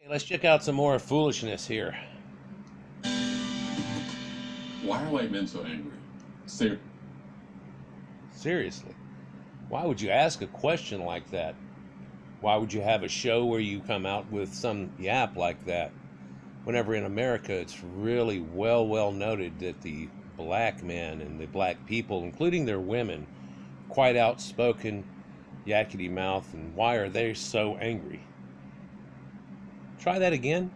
Let's check out some more foolishness here. Why are white men so angry? Ser Seriously. Why would you ask a question like that? Why would you have a show where you come out with some yap like that? Whenever in America it's really well noted that the black men and the black people, including their women, quite outspoken, yakety mouth, and why are they so angry? Try that again.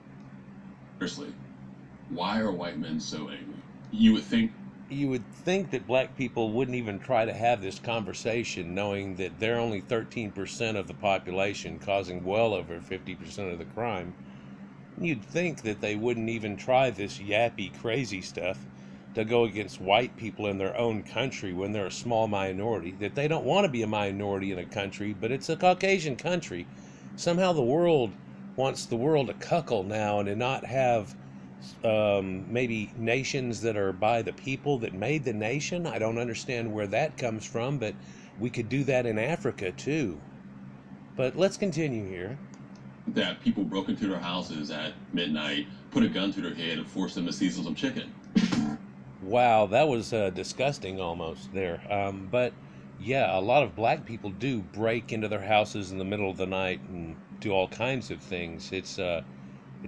Seriously, why are white men so angry? You would think that black people wouldn't even try to have this conversation, knowing that they're only 13% of the population, causing well over 50% of the crime. You'd think that they wouldn't even try this yappy, crazy stuff to go against white people in their own country when they're a small minority, that they don't want to be a minority in a country, but it's a Caucasian country. Somehow the world wants the world to cuckle now and to not have maybe nations that are by the people that made the nation. I don't understand where that comes from, but we could do that in Africa too. But let's continue here. That people broke into their houses at midnight, put a gun to their head, and forced them to season some chicken. Wow, that was disgusting almost there. But yeah, a lot of black people do break into their houses in the middle of the night and do all kinds of things. It's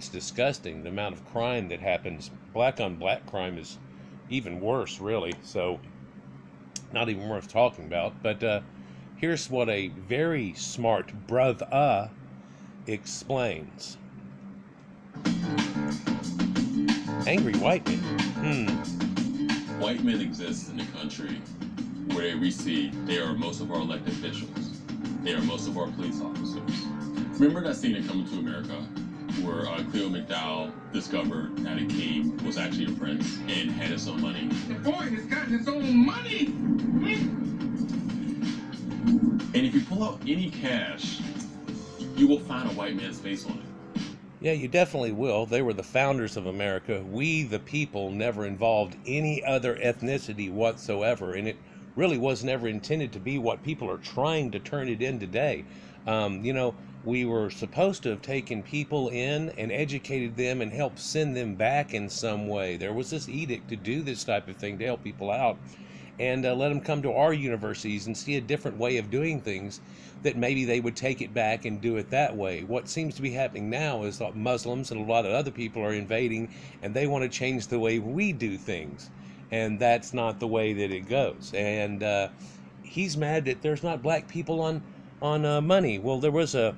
disgusting the amount of crime that happens. Black on black crime is even worse, really. So, not even worth talking about. But here's what a very smart brother explains. Angry white men. White men exist in the country where we see they are most of our elected officials. They are most of our police officers. Remember that scene in Coming to America where Cleo McDowell discovered that a king was actually a prince and had his own money? The boy has gotten his own money! And if you pull out any cash, you will find a white man's face on it. Yeah, you definitely will. They were the founders of America. We, the people, never involved any other ethnicity whatsoever, and it really was never intended to be what people are trying to turn it in today. We were supposed to have taken people in and educated them and helped send them back in some way. There was this edict to do this type of thing to help people out and let them come to our universities and see a different way of doing things, that maybe they would take it back and do it that way. What seems to be happening now is that Muslims and a lot of other people are invading and they want to change the way we do things. And that's not the way that it goes. And he's mad that there's not black people on money. Well, there was a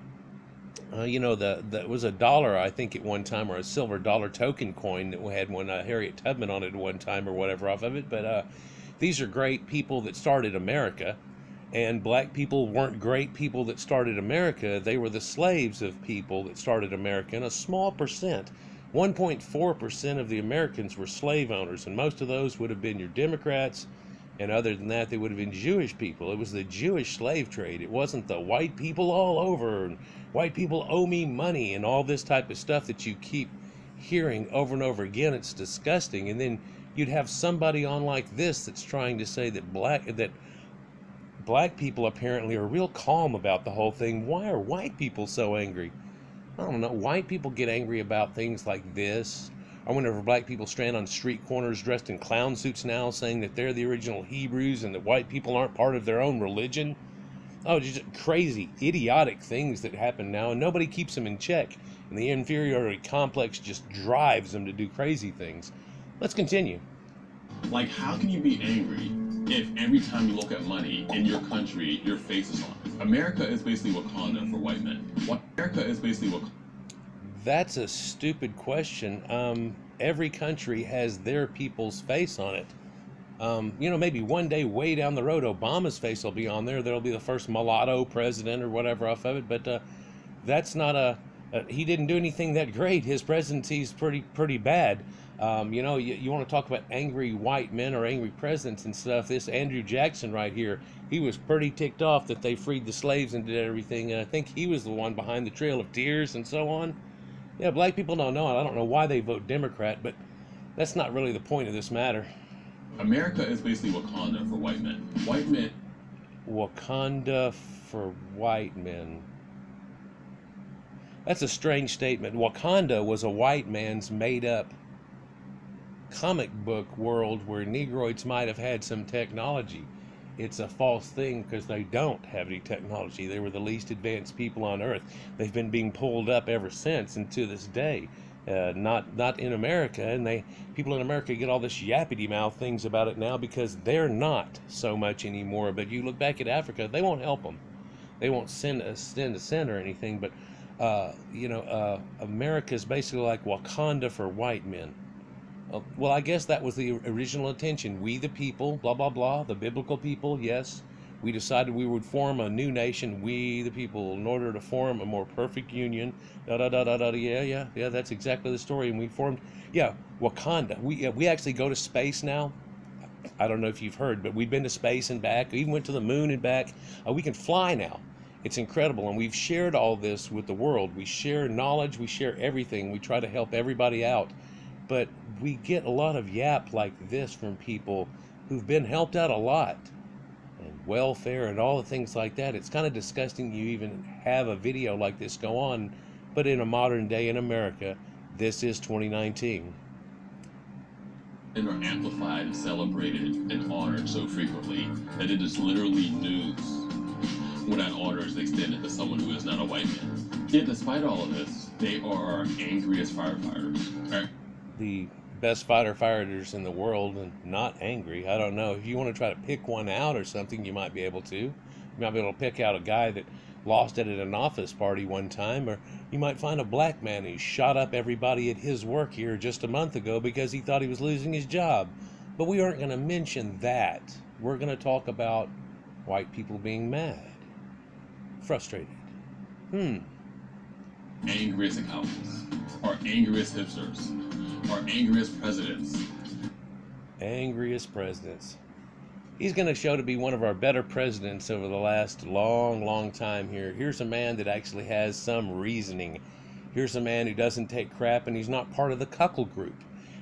there was a dollar, I think, at one time, or a silver dollar token coin that had one Harriet Tubman on it at one time or whatever off of it. But these are great people that started America, and black people weren't great people that started America. They were the slaves of people that started America, and a small percent, 1.4% of the Americans were slave owners, and most of those would have been your Democrats, and other than that, they would have been Jewish people. It was the Jewish slave trade. It wasn't the white people all over, and white people owe me money, and all this type of stuff that you keep hearing over and over again. It's disgusting. And then you'd have somebody on like this that's trying to say that black people apparently are real calm about the whole thing. Why are white people so angry? I don't know. White people get angry about things like this. Or whenever black people stand on street corners dressed in clown suits now, saying that they're the original Hebrews and that white people aren't part of their own religion. Oh, just crazy, idiotic things that happen now, and nobody keeps them in check. And the inferiority complex just drives them to do crazy things. Let's continue. Like, how can you be angry if every time you look at money in your country, your face is on it? America is basically Wakanda for white men. America is basically Wakanda. That's a stupid question. Every country has their people's face on it. Maybe one day way down the road, Obama's face will be on there. There'll be the first mulatto president or whatever off of it. But that's not he didn't do anything that great. His presidency's pretty bad. You want to talk about angry white men or angry presidents and stuff. This Andrew Jackson right here, he was pretty ticked off that they freed the slaves and did everything. And I think he was the one behind the Trail of Tears and so on. Yeah, black people don't know it. I don't know why they vote Democrat, but that's not really the point of this matter. America is basically Wakanda for white men. White men. Wakanda for white men. That's a strange statement. Wakanda was a white man's made up comic book world where Negroids might have had some technology. It's a false thing because they don't have any technology. They were the least advanced people on Earth. They've been being pulled up ever since and to this day. Not in America, and people in America get all this yappity mouth things about it now because they're not so much anymore. But you look back at Africa, they won't help them. They won't send a cent or anything. But America is basically like Wakanda for white men. Well, I guess that was the original intention. We the people, blah, blah, blah, the biblical people, yes. We decided we would form a new nation, we the people, in order to form a more perfect union. Yeah, that's exactly the story. And we formed, Wakanda. We actually go to space now. I don't know if you've heard, but we've been to space and back. We even went to the moon and back. We can fly now. It's incredible. And we've shared all this with the world. We share knowledge. We share everything. We try to help everybody out. But we get a lot of yap like this from people who've been helped out a lot, and welfare and all the things like that. It's kind of disgusting you even have a video like this go on, but in a modern day in America, this is 2019. And are amplified and celebrated and honored so frequently that it is literally news when that honor is extended to someone who is not a white man. Yet despite all of this, they are our angriest firefighters. Right? The best firefighters in the world, and not angry. I don't know. If you want to try to pick one out or something, you might be able to. You might be able to pick out a guy that lost it at an office party one time, or you might find a black man who shot up everybody at his work here just a month ago because he thought he was losing his job. But we aren't going to mention that. We're going to talk about white people being mad, frustrated. Angriest accountants, our angriest hipsters, our angriest presidents. Angriest presidents. He's going to show to be one of our better presidents over the last long time here. Here's a man that actually has some reasoning. Here's a man who doesn't take crap, and he's not part of the cuckold group.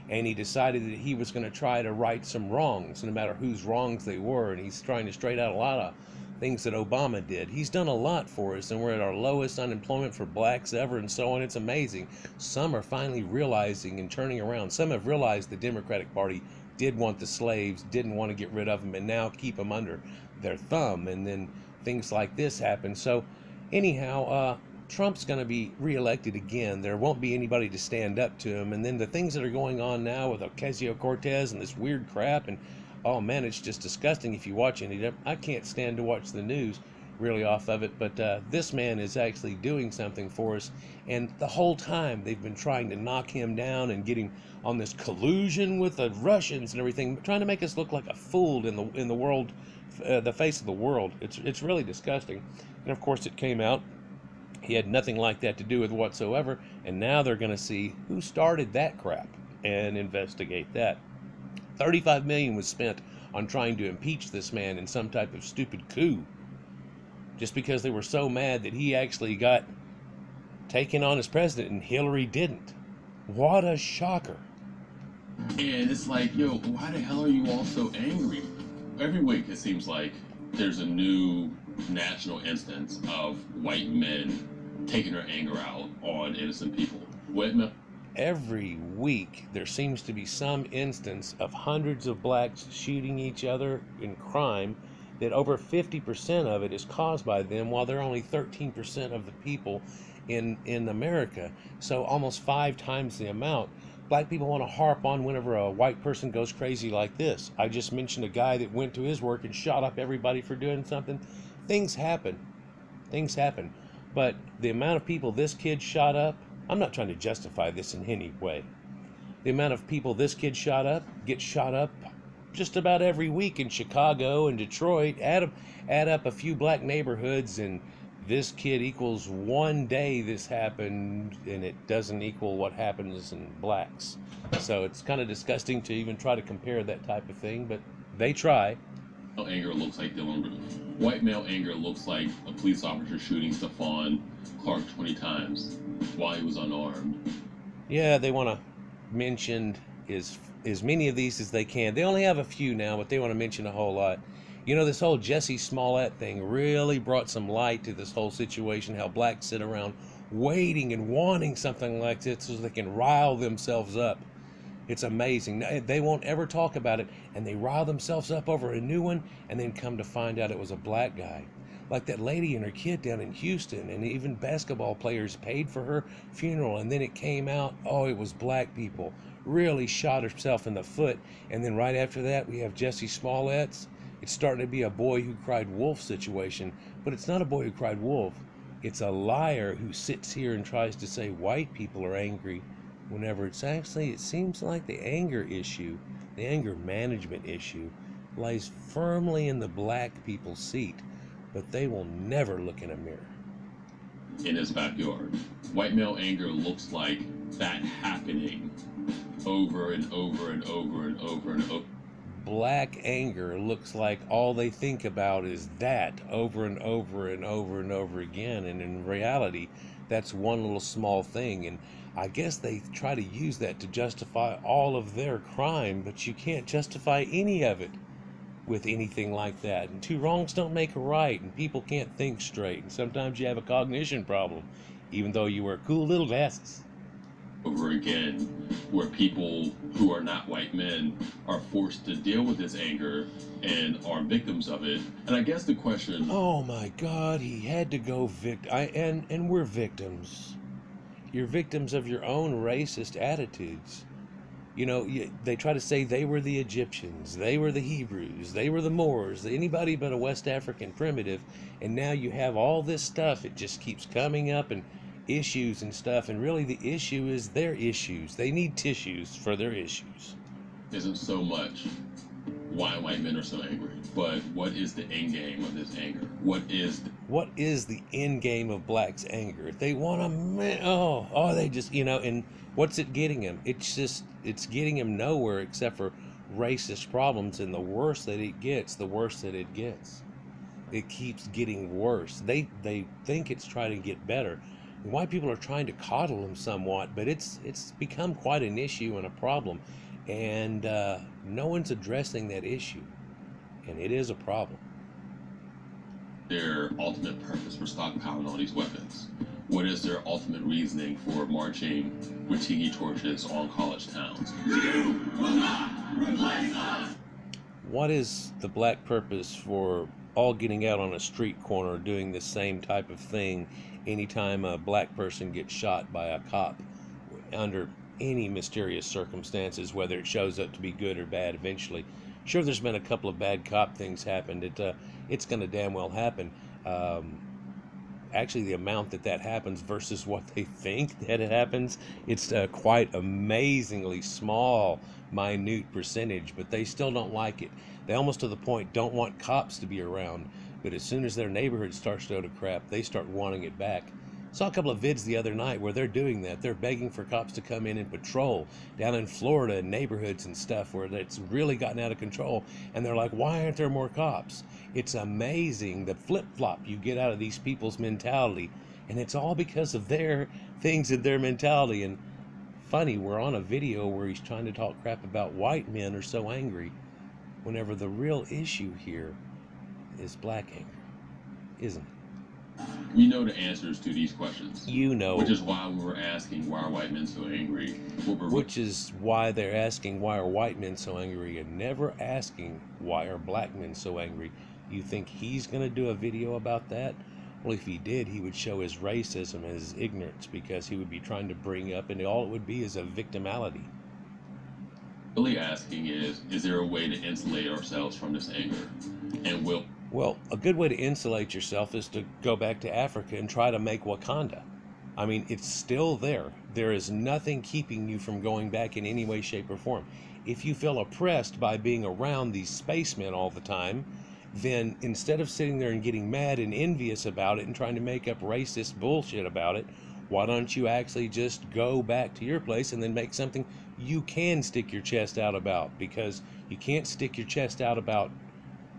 And he decided that he was going to try to right some wrongs, no matter whose wrongs they were. And he's trying to straighten out a lot of things that Obama did. He's done a lot for us, and we're at our lowest unemployment for blacks ever, and so on. It's amazing. Some are finally realizing and turning around. Some have realized the Democratic Party did want the slaves, didn't want to get rid of them, and now keep them under their thumb. And then things like this happen. So anyhow, Trump's going to be reelected again. There won't be anybody to stand up to him. And then the things that are going on now with Ocasio-Cortez and this weird crap, and oh man, it's just disgusting if you watch any of it. I can't stand to watch the news really off of it, but this man is actually doing something for us. And the whole time they've been trying to knock him down and get him on this collusion with the Russians and everything, trying to make us look like a fool in the world, the face of the world. It's really disgusting. And of course it came out he had nothing like that to do with whatsoever, and now they're going to see who started that crap and investigate that. $35 million was spent on trying to impeach this man in some type of stupid coup, just because they were so mad that he actually got taken on as president and Hillary didn't. What a shocker. And it's like, why the hell are you all so angry? Every week it seems like there's a new national instance of white men taking their anger out on innocent people. Every week there seems to be some instance of hundreds of blacks shooting each other in crime, that over 50% of it is caused by them, while they're only 13% of the people in America. So almost 5 times the amount. Black people want to harp on whenever a white person goes crazy like this. I just mentioned a guy that went to his work and shot up everybody for doing something. Things happen. Things happen. But the amount of people this kid shot up, I'm not trying to justify this in any way. The amount of people this kid gets shot up just about every week in Chicago and Detroit. Add up a few black neighborhoods, and this kid equals one day this happened, and it doesn't equal what happens in blacks. So it's kind of disgusting to even try to compare that type of thing, but they try. Male anger looks like Dylan Roof. White male anger looks like a police officer shooting Stephon Clark 20 times while he was unarmed. Yeah, they want to mention as many of these as they can. They only have a few now, but they want to mention a whole lot. This whole Jesse Smollett thing really brought some light to this whole situation, how blacks sit around waiting and wanting something like this so they can rile themselves up. It's amazing. They won't ever talk about it, and they rile themselves up over a new one, and then come to find out it was a black guy. Like that lady and her kid down in Houston, and even basketball players paid for her funeral, and then it came out, oh, it was black people. Really shot herself in the foot, and then right after that, we have Jesse Smollett's. It's starting to be a boy who cried wolf situation, but it's not a boy who cried wolf. It's a liar who sits here and tries to say white people are angry whenever it's actually, it seems like the anger issue, the anger management issue, lies firmly in the black people's seat, but they will never look in a mirror. In his backyard. White male anger looks like that happening over and over and over and over and over. Black anger looks like all they think about is that over and over and over and over again, and in reality that's one little small thing, and I guess they try to use that to justify all of their crime, but you can't justify any of it with anything like that. And two wrongs don't make a right, and people can't think straight, and sometimes you have a cognition problem even though you wear cool little glasses. Over again, where people who are not white men are forced to deal with this anger and are victims of it. And I guess the question, oh my God, he had to go and we're victims. You're victims of your own racist attitudes. You know, they try to say they were the Egyptians, they were the Hebrews, they were the Moors, anybody but a West African primitive, and now you have all this stuff. It just keeps coming up, and issues and stuff, and really the issue is their issues. They need tissues for their issues. isn't so much why white men are so angry, but what is the end game of this anger? What is the end game of blacks' anger? If they want to, they just, and what's it getting them? It's getting them nowhere except for racist problems, and the worse that it gets, the worse that it gets. It keeps getting worse. They think it's trying to get better. White people are trying to coddle them somewhat, but it's become quite an issue and a problem, and no one's addressing that issue, and it is a problem. Their ultimate purpose for stockpiling all these weapons? What is their ultimate reasoning for marching with tiki torches on college towns? You will not replace us! What is the black purpose for all getting out on a street corner doing the same type of thing anytime a black person gets shot by a cop under any mysterious circumstances, whether it shows up to be good or bad eventually? Sure, there's been a couple of bad cop things happened. It's going to damn well happen. Actually, the amount that happens versus what they think that it happens, it's quite amazingly small, minute percentage, but they still don't like it. They almost to the point don't want cops to be around, but as soon as their neighborhood starts to go to crap, they start wanting it back. Saw a couple of vids the other night where they're doing that. They're begging for cops to come in and patrol down in Florida and neighborhoods and stuff where it's really gotten out of control. And they're like, why aren't there more cops? It's amazing the flip-flop you get out of these people's mentality. And it's all because of their things and their mentality. And funny, we're on a video where he's trying to talk crap about white men are so angry, whenever the real issue here is black anger, isn't it? We know the answers to these questions. You know. Which is why we were asking, why are white men so angry? Which is why they're asking, why are white men so angry, and never asking, why are black men so angry? You think he's going to do a video about that? Well, if he did, he would show his racism and his ignorance, because he would be trying to bring up, and all it would be is a victimality. Really asking is there a way to insulate ourselves from this anger? And Well, a good way to insulate yourself is to go back to Africa and try to make Wakanda. I mean, it's still there. There is nothing keeping you from going back in any way, shape, or form. If you feel oppressed by being around these spacemen all the time, then instead of sitting there and getting mad and envious about it and trying to make up racist bullshit about it, why don't you actually just go back to your place and then make something you can stick your chest out about? Because you can't stick your chest out about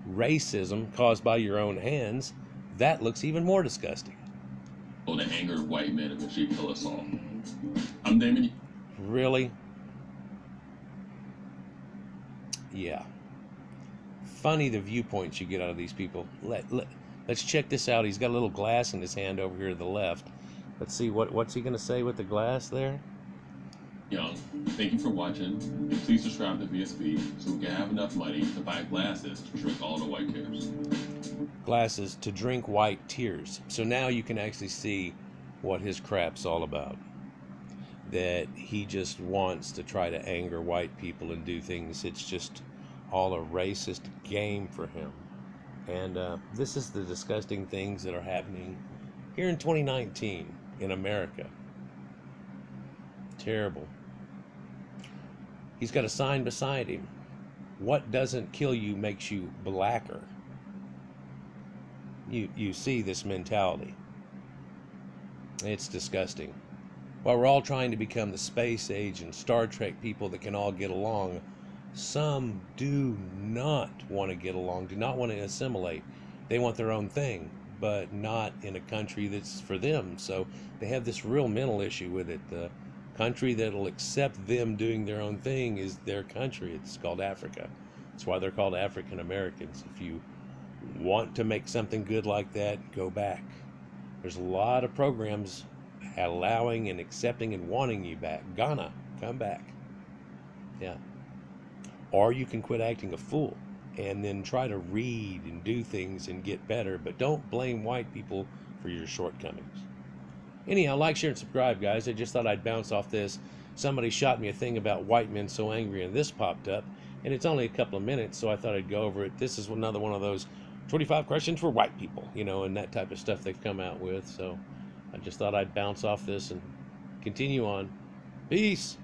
racism caused by your own hands. That looks even more disgusting. the anger of white men eventually kill us all. I'm Damon. Really? Yeah. Funny the viewpoints you get out of these people. Let's check this out. He's got a little glass in his hand over here to the left. Let's see, what's he going to say with the glass there? Young, thank you for watching, and please subscribe to VSP so we can have enough money to buy glasses to drink all the white tears. Glasses to drink white tears. So now you can actually see what his crap's all about. That he just wants to try to anger white people and do things. It's just all a racist game for him. And this is the disgusting things that are happening here in 2019 in America. Terrible. He's got a sign beside him. What doesn't kill you makes you blacker. You see this mentality. It's disgusting. While we're all trying to become the space age and Star Trek people that can all get along, some do not want to get along, do not want to assimilate. They want their own thing, but not in a country that's for them. So they have this real mental issue with it. The country that'll accept them doing their own thing is their country. It's called Africa. That's why they're called African Americans. If you want to make something good like that, go back. There's a lot of programs allowing and accepting and wanting you back. Ghana, come back. Yeah. Or you can quit acting a fool and then try to read and do things and get better, but don't blame white people for your shortcomings. Anyhow, like, share, and subscribe, guys. I just thought I'd bounce off this. Somebody shot me a thing about white men so angry, and this popped up, and it's only a couple of minutes, so I thought I'd go over it. This is another one of those 25 questions for white people, you know, and that type of stuff they've come out with. So I just thought I'd bounce off this and continue on. Peace.